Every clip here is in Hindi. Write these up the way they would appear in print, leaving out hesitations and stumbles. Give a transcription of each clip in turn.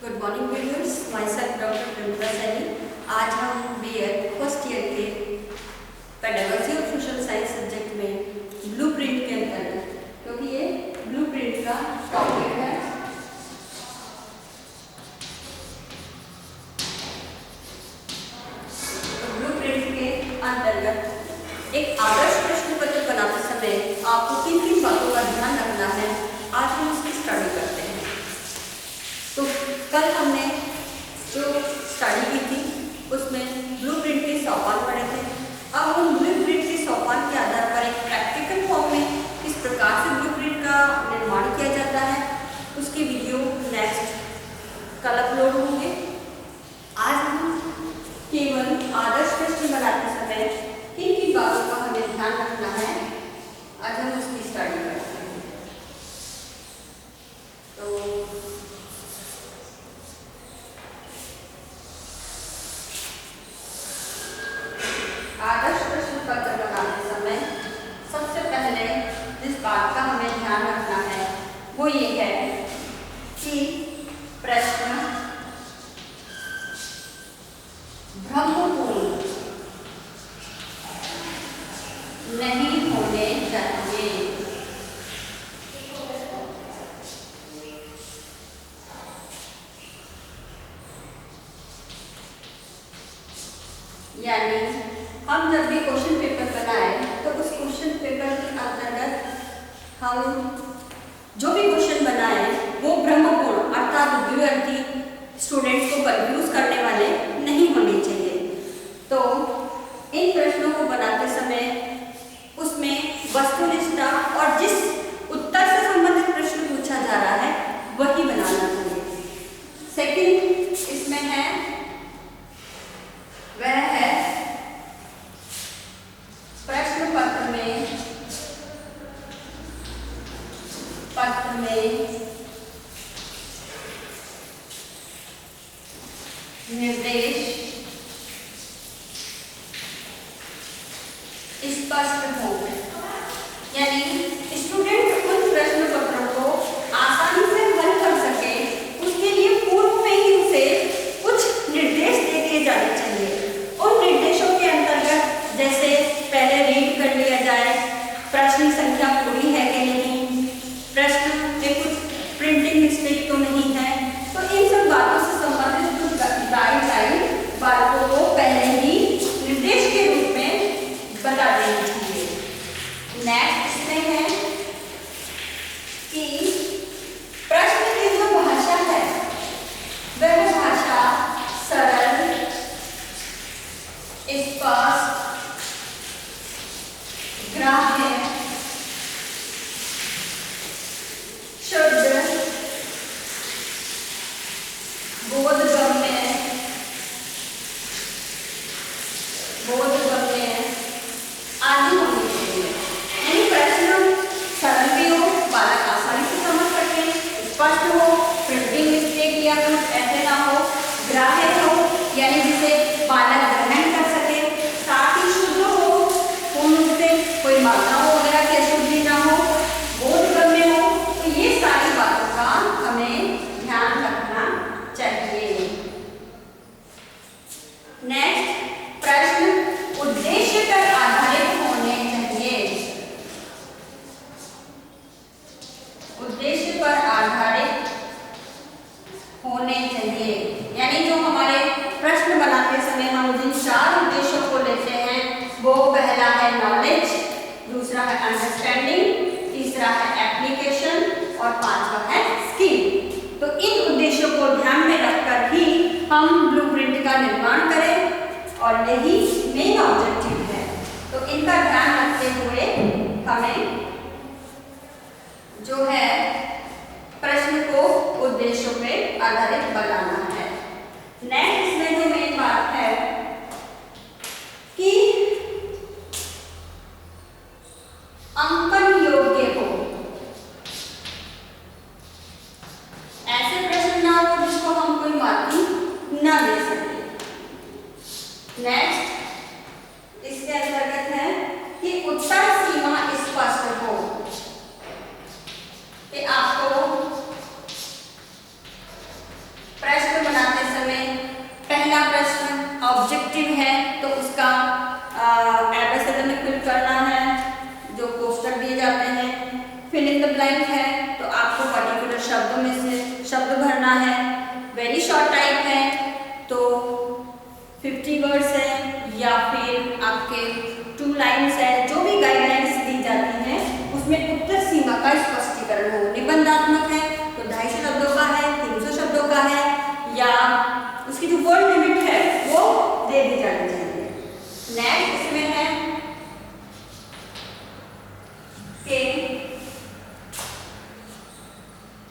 Good morning viewers, my self doctor प्रेमिका सैनी। आज हम बीएड फर्स्ट ईयर के पेडागोजी और सोशल साइंस सब्जेक्ट में ब्लूप्रिंट के अंतर्गत, क्योंकि ये ब्लूप्रिंट का टॉपिक है, तो ब्लूप्रिंट के अंतर्गत एक आदर्श प्रश्न पत्र बनाते समय आपको किन किन बातों का ध्यान रखना है, आज हम उसकी स्टडी करते हैं। तो कल हमने जो स्टडी की थी उसमें ब्लूप्रिंट के सोपान पढ़े थे। अब हम ब्लूप्रिंट के सोपान के आधार पर एक प्रैक्टिकल फॉर्म में किस प्रकार से ब्लूप्रिंट का निर्माण किया जाता है उसकी वीडियो नेक्स्ट कल अपलोड होंगे। आज हम केवल आदर्श प्रश्न बनाते समय किन किन बातों का हमें ध्यान रखना है, आज हम उसकी स्टडी करते हैं। तो आदर्श प्रश्न पत्र बनाते समय सबसे पहले जिस बात का हमें ध्यान रखना है वो ये है कि प्रश्न भ्रमपूर्ण नहीं होने चाहिए। यानी हम जब भी क्वेश्चन पेपर बनाए तो उस क्वेश्चन पेपर के अंतर्गत हम जो भी क्वेश्चन बनाए वो भ्रमपूर्ण अर्थात द्विअर्थी स्टूडेंट्स को कंफ्यूज करने वाले नहीं होने चाहिए। तो इन प्रश्नों को बनाते समय उसमें वस्तुनिष्ठता और जिस उत्तर से संबंधित प्रश्न पूछा जा रहा है वही बनाना चाहिए। सेकंड इसमें है वह है प्रश्न पत्र में निर्देश स्पष्ट हो। यानी स्टूडेंट उन प्रश्न पत्रों को आसानी से हल कर सके उसके लिए पूर्व में ही उसे कुछ निर्देश दे दिए जाने चाहिए। उन निर्देशों के अंतर्गत जैसे पहले रीड कर लिया जाए प्रश्न संख्या पूरी है कि नहीं, प्रश्न में कुछ प्रिंटिंग मिस्टेक तो नहीं है, तो इन सब बातों से संबंधित कुछ गाइडलाइन बातों को पहले ही निर्देश के रूप में बता देनी चाहिए। नेक्स्ट इसमें है कि प्रश्न की जो भाषा है वह भाषा सरल, स्पष्ट, ग्राह्य, शुद्ध, बोधगम्य आदि होनी चाहिए। यानी प्रश्न सरल भी हो, बालक आसानी से समझ सके, स्पष्ट हो, प्रिंटिंग मिस्टेक या कुछ ऐसे ना हो, ग्राह्य हो यानी जिसे बालक ग्रहण कर सके, साथ ही शुद्ध हो, पूर्ण रूप से कोई मात्राओं वगैरह की अशुद्धि ना हो, बोधगम्य हो। तो ये सारी बातों का हमें ध्यान रखना चाहिए। नेक्स्ट प्रश्न उद्देश्य पर आधारित होने चाहिए। उद्देश्य पर आधारित होने चाहिए यानी जो हमारे प्रश्न बनाते समय हम जिन 4 उद्देश्यों को लेते हैं वो पहला है नॉलेज, दूसरा है अंडरस्टैंडिंग, तीसरा है एप्लीकेशन और पांचवा है स्किल। तो इन उद्देश्यों को ध्यान में रखकर ही हम ब्लूप्रिंट का निर्माण करें और यही मेन ऑब्जेक्टिव है। तो इनका ध्यान रखते हुए हमें जो है प्रश्न को उद्देश्यों पे आधारित बनाना है। नेक्स्ट इसमें जो मेन बात है कि अंकन योग्य हो, ऐसे प्रश्न ना हो जिसको हम कोई मार्किंग ना दे सके। नेक्स्ट इसके अंतर्गत है कि उत्तर सीमा स्पष्ट हो, कि ऑब्जेक्टिव है तो उसका एब्रेसिव में फिल करना है, जो कोष्टक दिए जाते हैं। फिल इन द ब्लैंक है तो आपको पर्टिकुलर शब्दों में से शब्द भरना है। वेरी शॉर्ट टाइप है तो 50 वर्ड्स है या फिर आपके 2 लाइन्स है। जो भी गाइडलाइंस दी जाती हैं उसमें उत्तर सीमा का स्पष्टीकरण हो। निबंधात्मक है तो 250 शब्दों का है, 300 शब्दों का है, या उसकी जो वर्ड लिमिट है वो दे दी जानी चाहिए। नेक्स्ट इसमें है कि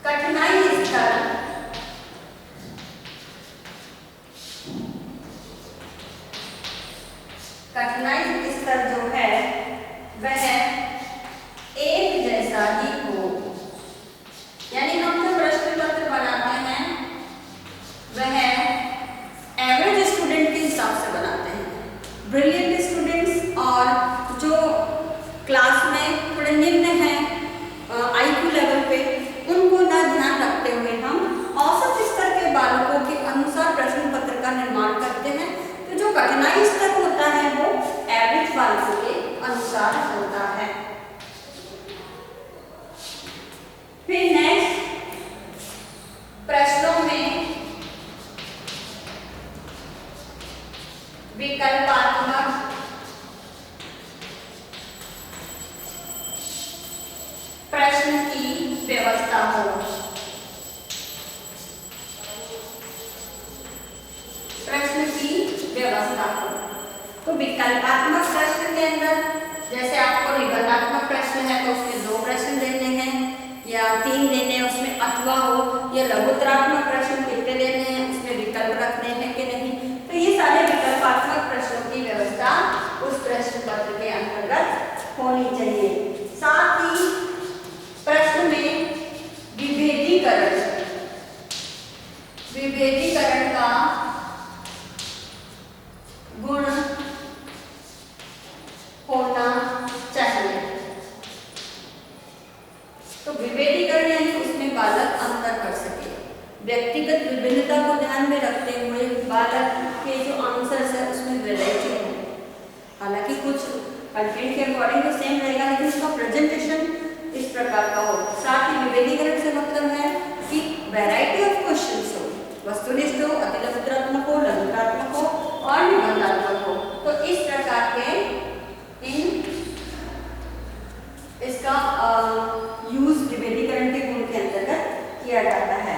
कठिनाई स्तर जो है वह एक जैसा ही हो। यानी हम जो प्रश्न पत्र बनाते हैं वह एवरेज स्टूडेंट के हिसाब से बनाते हैं। ब्रिलियंट स्टूडेंट्स और जो क्लास में थोड़े निम्न हैं IQ लेवल पे, उनको ना ध्यान रखते हुए हम औसत स्तर के बालकों के अनुसार प्रश्न पत्र का निर्माण करते हैं। तो जो कठिनाई स्तर होता है वो एवरेज बालकों के अनुसार होता है। फिर नेक्स्ट प्रश्नों में विकल्पात्मक प्रश्न की व्यवस्था हो। प्रश्न की व्यवस्था हो तो विकल्पात्मक प्रश्न के अंदर जैसे आपको निबंधात्मक प्रश्न है तो उसमें 2 प्रश्न देने हैं या 3 देने हैं, उसमें अथवा हो, या लघुत्तरात्मक प्रश्न कितने देने हैं, उसमें विकल्प रखने हैं कि नहीं। तो ये सारे विकल्पात्मक प्रश्नों की व्यवस्था उस प्रश्न पत्र के अंतर्गत होनी चाहिए। साथ ही प्रश्न में विभेदीकरण का गुण होना चाहिए। तो विभेदीकरण यानी उसमें बालक अंतर कर सके। व्यक्तिगत विभिन्नता को ध्यान में रखते हुए बालक के जो आंसर्स है उसमें वैरायटी हो। हालांकि कुछ कंटेंट के अकॉर्डिंग तो सेम रहेगा लेकिन उसका प्रेजेंटेशन इस प्रकार का हो। साथ ही विभेदीकरण से मतलब है कि वैरायटी ऑफ क्वेश्चंस हो, वस्तुनिष्ठ हो, अतिलघुत्तरात्मक हो, लघुत्तरात्मक हो और निबंधात्मक हो। तो इस प्रकार के इसका यूज विभेदीकरण के गुण के अंतर्गत किया जाता है।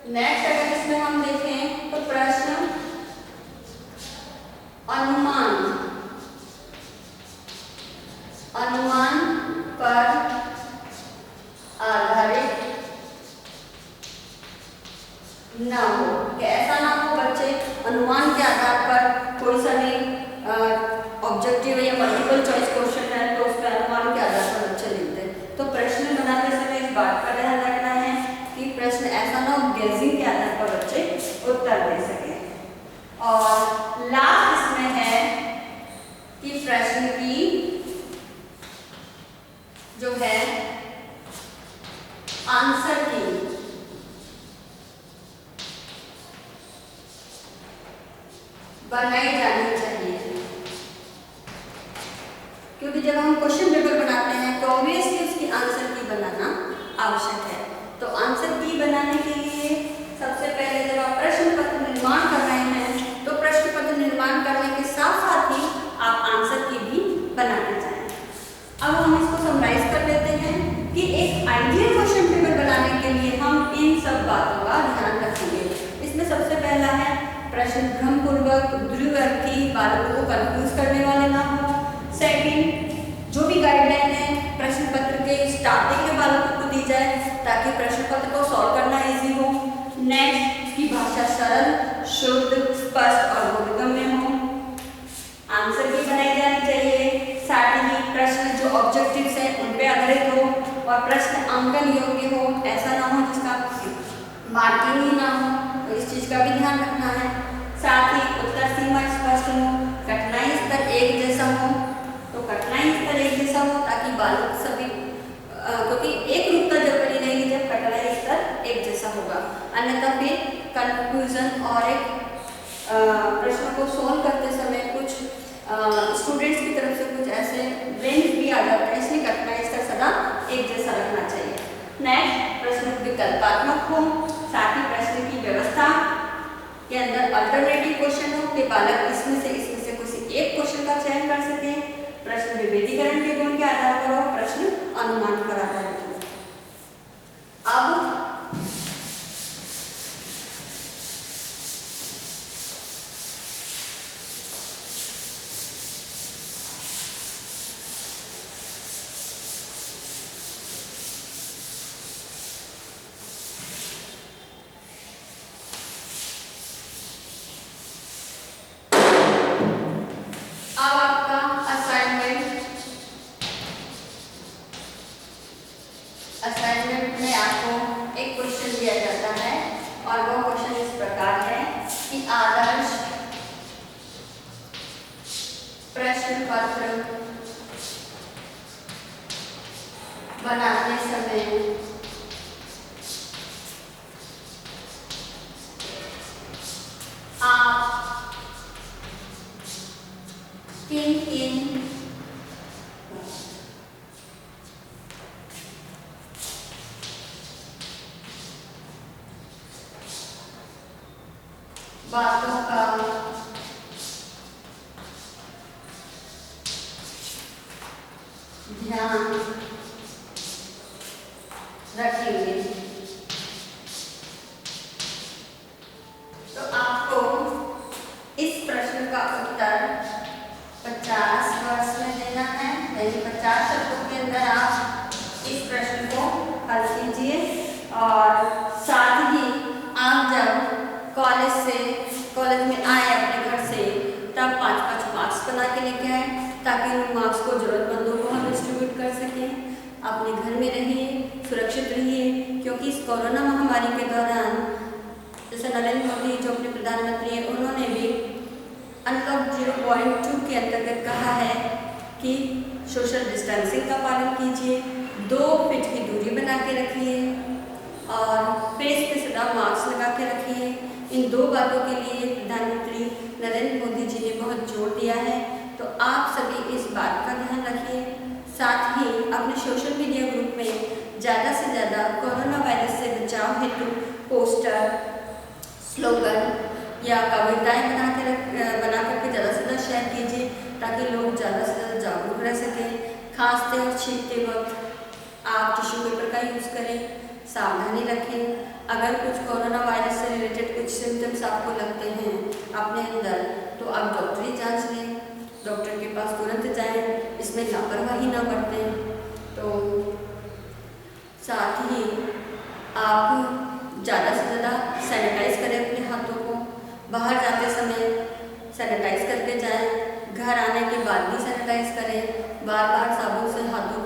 नेक्स्ट अगर इसमें हम देखें तो प्रश्न अनुमान पर आधारित न हो। ऐसा ना हो बच्चे अनुमान के आधार पर कोई सा भी ऑब्जेक्टिव या मल्टीपल चॉइस क्वेश्चन है तो उस पर अनुमान के आधार पर बच्चे लिखते हैं। तो प्रश्न बनाते समय इस बात का ध्यान रखना है कि प्रश्न ऐसा ना हो गेजिंग के आधार पर बच्चे उत्तर दे सके। और लास्ट इसमें है कि प्रश्न की जो है आंसर की बनाई जानी चाहिए। क्योंकि जब हम क्वेश्चन पेपर बनाते हैं तो ऑब्वियसली उसकी आंसर की बनाना आवश्यक है। तो आंसर की बनाने के लिए सबसे पहले जब आप प्रश्न पत्र निर्माण कर रहे हैं तो प्रश्न पत्र निर्माण करने के साथ साथ ही आप आंसर की भी बनाना चाहिए। अब हम इसको समराइज कर लेते हैं कि एक आइडियल क्वेश्चन पेपर बनाने के लिए हम इन सब बातों का ध्यान रखेंगे। इसमें सबसे पहला है प्रश्न भ्रमपूर्वक, द्विअर्थी, बालकों को कंफ्यूज करने वाले ना हो। सेकंड, जो भी गाइडलाइन है प्रश्न पत्र के स्टार्टिंग में बालकों को दी जाए ताकि प्रश्न पत्र को सॉल्व करना इजी हो। नेक्स्ट, उसकी भाषा सरल, शुद्ध, स्पष्ट और बोधगम्य हो। आंसर भी बनाई जानी चाहिए। साथ ही प्रश्न जो ऑब्जेक्टिव्स हैं उन पे आधारित हो और प्रश्न अंकन योग्य हो। ऐसा ना हो जिसका मार्किंग ही ना हो, तो इस चीज का भी ध्यान रखना है। साथ ही उत्तर सीमा स्पष्ट हो, कठिनाई स्तर एक जैसा हो। तो कठिनाई स्तर एक जैसा हो ताकि बालक सभी क्योंकि एक रूपता जब बनी रहेगी जब कठिनाई स्तर एक जैसा होगा, अन्यथा फिर कंफ्यूजन और एक प्रश्नों को सोल्व करते समय कुछ स्टूडेंट्स की तरफ से कुछ ऐसे ब्रेन भी आ जाते हैं, इसलिए कठिनाई इसका सदा एक जैसा रखना चाहिए। नेक्स्ट, प्रश्न विकल्पात्मक हो, साथ ही प्रश्न की व्यवस्था के अंदर अल्टरनेटिव क्वेश्चन हो कि बालक इसमें से किसी एक क्वेश्चन का चयन कर सके। प्रश्न विभेदीकरण के गुण के आधार पर हो, प्रश्न अनुमान पर आधारित हो। अब आपका असाइनमेंट में आपको एक क्वेश्चन दिया जाता है और वो क्वेश्चन इस प्रकार है कि आदर्श प्रश्न पत्र बनाते समय आप किन बातों का ध्यान रखेंगे। तो आपको इस प्रश्न का उत्तर 50 वर्ष में देना है, यानी 50 शब्दों के अंदर आप इस प्रश्न को हल कीजिए। और साथ ही आप जब कॉलेज में आए अपने घर से, तब 5-5 मार्क्स बना के लेके आए, ताकि उन मार्क्स को जरूरतमंदों को हम डिस्ट्रीब्यूट कर सकें। अपने घर में रहिए, सुरक्षित रहिए, क्योंकि इस कोरोना महामारी के दौरान जैसे नरेंद्र मोदी जो अपने प्रधानमंत्री हैं, उन्होंने भी अनलॉक 0.2 के अंतर्गत कहा है कि सोशल डिस्टेंसिंग का पालन कीजिए, 2 फीट की दूरी बना के रखिए और फेस पे सदा मास्क लगा के रखिए। इन 2 बातों के लिए प्रधानमंत्री नरेंद्र मोदी जी ने बहुत जोर दिया है, तो आप सभी इस बात का ध्यान रखिए। साथ ही अपने सोशल मीडिया ग्रुप में ज़्यादा से ज़्यादा कोरोना वायरस से बचाव हेतु पोस्टर, स्लोगन या कविताएं बना करके ज़्यादा से ज़्यादा शेयर कीजिए, ताकि लोग ज़्यादा से ज़्यादा जागरूक रह सकें। खांसते और छींकते वक्त आप टिश्यू पेपर का यूज़ करें, सावधानी रखें। अगर कुछ कोरोना वायरस से रिलेटेड कुछ सिम्टम्स आपको लगते हैं अपने अंदर, तो आप डॉक्टरी जांच लें, डॉक्टर के पास तुरंत जाएं, इसमें लापरवाही ना बरतें। तो साथ ही आप ज़्यादा से ज़्यादा सैनिटाइज करें अपने हाथों को, बाहर जाते समय सैनिटाइज करके जाएं, घर आने के बाद भी सैनिटाइज करें, बार बार साबुन से हाथों